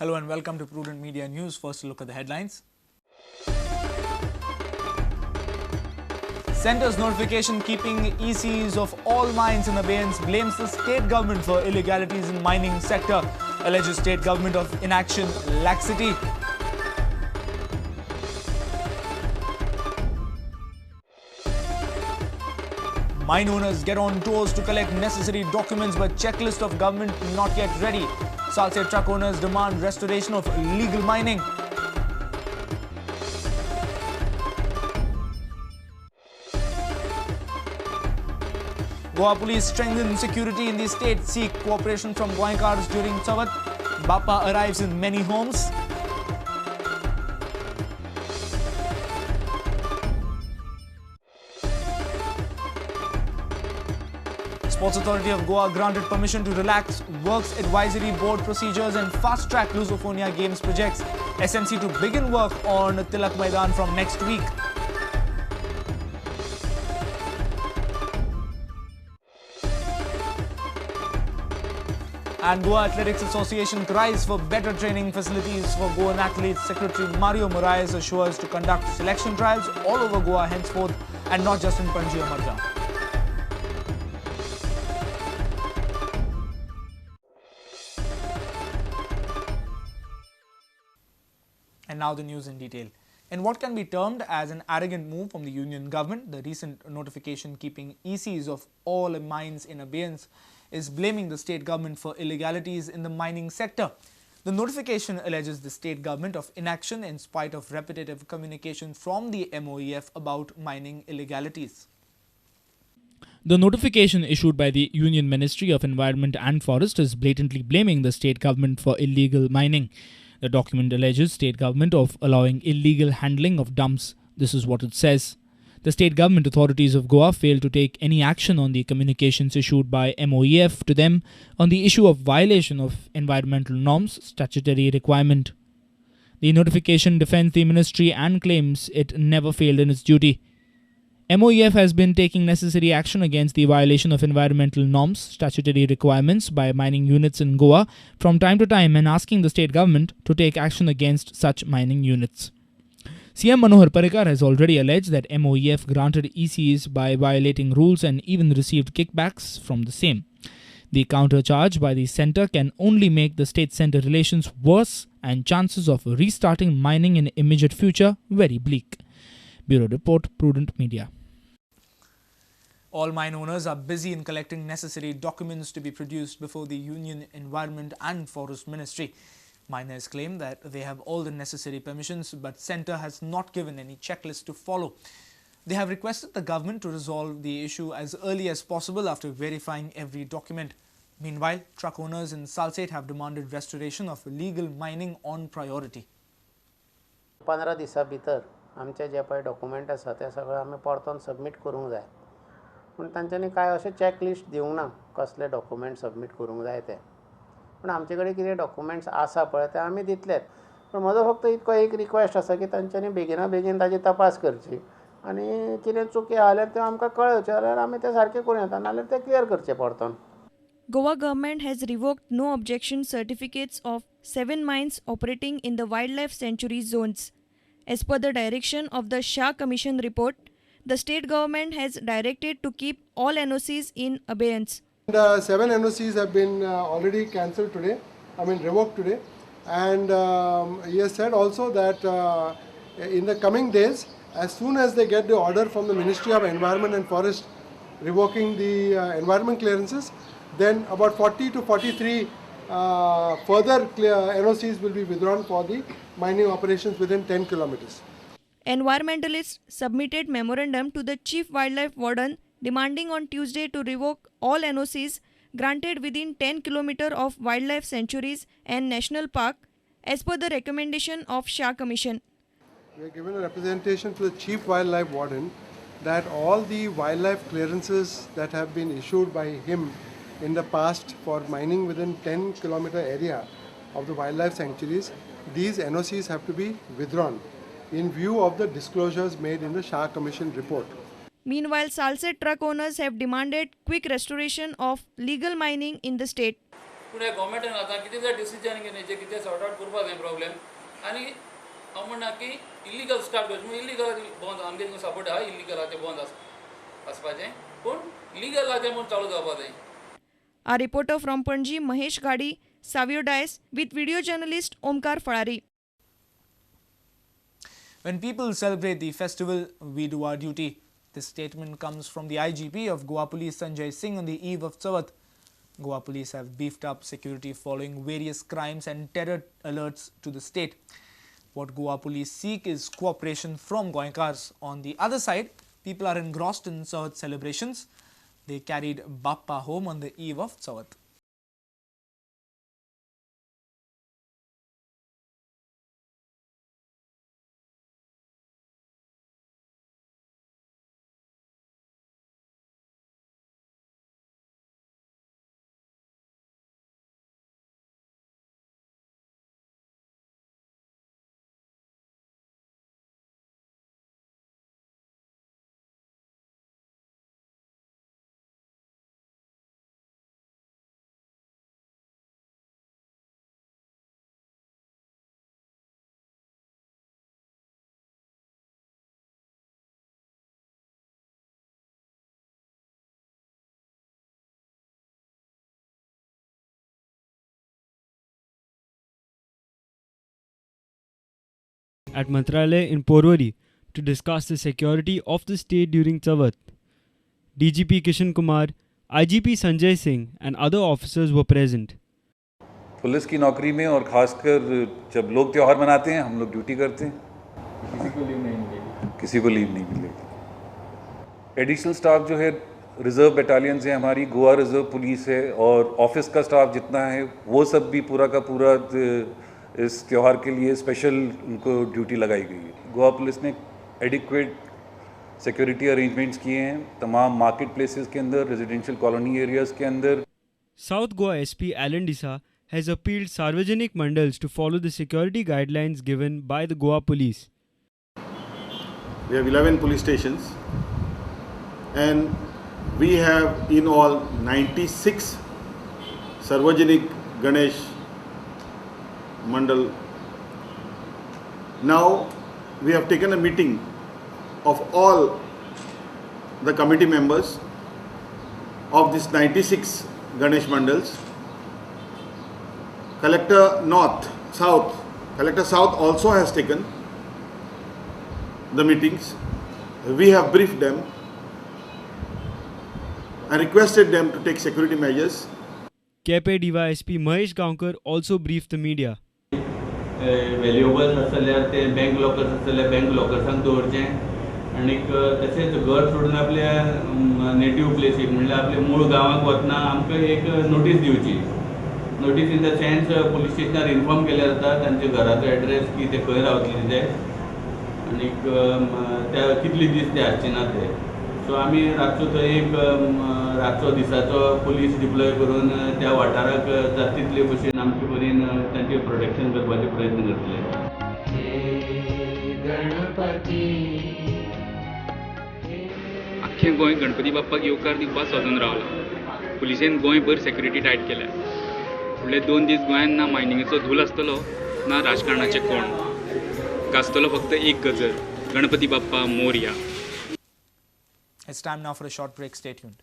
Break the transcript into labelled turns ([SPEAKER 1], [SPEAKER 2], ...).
[SPEAKER 1] Hello and welcome to Prudent Media News. First, a look at the headlines. Centre's notification keeping ECs of all mines in abeyance blames the state government for illegalities in mining sector. Alleges state government of inaction, laxity. Mine owners get on tours to collect necessary documents but checklist of government not yet ready. Salsate truck owners demand restoration of illegal mining. Goa police strengthen security in the state, seek cooperation from Goenkars during Chavat. Bappa arrives in many homes. Sports Authority of Goa granted permission to relax Works Advisory Board procedures and fast-track Lusophonia Games projects. SMC to begin work on Tilak Maidan from next week. And Goa Athletics Association cries for better training facilities for Goan athletes. Secretary Mario Moraes assures to conduct selection trials all over Goa henceforth and not just in Panji or Madra. And now the news in detail. In what can be termed as an arrogant move from the union government, the recent notification keeping ECs of all mines in abeyance is blaming the state government for illegalities in the mining sector. The notification alleges the state government of inaction in spite of repetitive communication from the MOEF about mining illegalities.
[SPEAKER 2] The notification issued by the Union Ministry of Environment and Forest is blatantly blaming the state government for illegal mining. The document alleges state government of allowing illegal handling of dumps. This is what it says. The state government authorities of Goa failed to take any action on the communications issued by MOEF to them on the issue of violation of environmental norms statutory requirement. The notification defends the ministry and claims it never failed in its duty. MOEF has been taking necessary action against the violation of environmental norms, statutory requirements by mining units in Goa from time to time and asking the state government to take action against such mining units. CM Manohar Parrikar has already alleged that MOEF granted ECs by violating rules and even received kickbacks from the same. The counter-charge by the centre can only make the state-centre relations worse and chances of restarting mining in the immediate future very bleak. Bureau Report, Prudent Media.
[SPEAKER 1] All mine owners are busy in collecting necessary documents to be produced before the Union Environment and Forest Ministry. Miners claim that they have all the necessary permissions, but Centre has not given any checklist to follow. They have requested the government to resolve the issue as early as possible after verifying every document. Meanwhile, truck owners in Salsate have demanded restoration of illegal mining on priority.
[SPEAKER 3] 15 दिसा भितर आमचे जे पळय document आसा ते सगळे आमी परतून submit करूंक जाय पूण तांच्यांनी काय अशें चॅकलिस्ट दिवंक ना कसले डॉक्युमेंट सबमीट करूंक जाय ते पूण आमचे कडेन कितें डॉक्युमेंट्स आसा पळय ते आमी दितलेत पूण म्हजो फक्त इतको एक रिक्वेस्ट आसा की तांच्यांनी बेगिना बेगीन ताची तपास करची आनी कितें चुकी जाल्यार त्यो आमकां कळयच्यो जाल्यार आमी ते सारकें करूं येता नाल्यार ते क्लियर करचे परतून.
[SPEAKER 4] Goa government has revoked no objection certificates of 7 mines operating in the wildlife sanctuary zones. As per the direction of the Shah Commission report, the state government has directed to keep all NOCs in abeyance.
[SPEAKER 5] 7 NOCs have been already cancelled today, revoked today. And he has said also that in the coming days, as soon as they get the order from the Ministry of Environment and Forest revoking the environment clearances, then about 40 to 43 further NOCs will be withdrawn for the mining operations within 10 kilometers.
[SPEAKER 4] Environmentalists submitted memorandum to the Chief Wildlife Warden demanding on Tuesday to revoke all NOCs granted within 10 km of wildlife sanctuaries and national park as per the recommendation of Shah Commission.
[SPEAKER 5] We have given a representation to the Chief Wildlife Warden that all the wildlife clearances that have been issued by him in the past for mining within 10 km area of the wildlife sanctuaries, these NOCs have to be withdrawn in view of the disclosures made in the Shah Commission report.
[SPEAKER 4] Meanwhile, Salsate truck owners have demanded quick restoration of legal mining in the state.
[SPEAKER 6] पूण ह्या गव्हर्मेंटान आतां कितें जर decision घेवन जे कितें sort out करपाक जाय problem आनी हांव म्हणना की इल्लिगल स्टाफ घेवचे इल्लिगल बंद आमगे थिंगा सपोर्ट आहा इल्लिगल आहा तें बंद आसपाचें पूण लिगल आहा तें म्हूण चालू जावपा जाय.
[SPEAKER 4] A reporter from Panji, Mahesh Gadi, Savio Dice, with video journalist Omkar Falari.
[SPEAKER 1] When people celebrate the festival, we do our duty. This statement comes from the IGP of Goa Police Sanjay Singh on the eve of Chavath. Goa Police have beefed up security following various crimes and terror alerts to the state. What Goa Police seek is cooperation from Goenkars. On the other side, people are engrossed in Chavath celebrations. They carried Bappa home on the eve of Chavath.
[SPEAKER 7] At Mantralaya in Porwari to discuss the security of the state during Chavath. DGP Kishan Kumar, IGP Sanjay Singh and other officers were present.
[SPEAKER 8] Police की नौकरी में और ख़ासकर जब लोग त्यौहार मनाते हैं हम लोग ड्यूटी करते हैं, किसी को लीव नहीं मिलेगी। एडिशनल स्टाफ जो है रिज़र्व बटालियंस है हमारी, गोवा रिज़र्व पुलिस है और ऑफिस का स्टाफ जितना है वो सब भी पूरा का पूरा इस त्यौहार के लिए स्पेशल उनको ड्यूटी लगाई गई है। गोवा पुलिस ने एडिक्वेट सिक्योरिटी अरेंजमेंट्स किए हैं तमाम मार्केट प्लेसेस के अंदर, रेजिडेंशियल कॉलोनी एरियाज़ के अंदर।
[SPEAKER 7] South Goa SP Alan Disa has appealed Sarvajanik Mandals to follow the security guidelines given by the Goa Police.
[SPEAKER 9] We have 11 police stations and we have in all 96 Sarvajanik Ganesh Mandal. Now we have taken a meeting of all the committee members of this 96 Ganesh Mandals. Collector South also has taken the meetings. We have briefed them and requested them to take security measures.
[SPEAKER 7] KP DYSP Mahesh Gaonkar also briefed the media.
[SPEAKER 6] Valuables आसल्यार ते bank lockers आसल्यार bank लॉकर्सांक दवरचें आनी तशेंच घर सोडून आपल्या native प्लेसीक म्हणल्यार आपल्या मूळ गांवांक वतना आमकां एक नोटीस दिवची. Notice in the sense police स्टेशनार इन्फॉर्म केल्यार जाता तांचे घराचो एड्रेस की ते खंय रावतले ते आनी त्या कितले दीस ते हाडचे ना ते. सो आमी रातचो थंय एक रातचो दिसाचो पुलीस डिप्लॉय करून त्या वाठाराक जाता तितले भशेन आमचे परीन तांचे प्रोटेक्शन करपाचे प्रयत्न करतले.
[SPEAKER 10] आख्खें गोंय गणपती बाप्पाक येवकार दिवपाक सजून रावला. पुलिसेन गोंयभर सेक्युरिटी टायट केल्या. फुडले 2 दीस गोंयांत ना मायनिंगेचो धूल आसतलो ना राजकारणाचे कोण. गाजतलो फक्त एक गजर, Ganpati Bappa Morya.
[SPEAKER 1] It's time now for a short break. Stay tuned.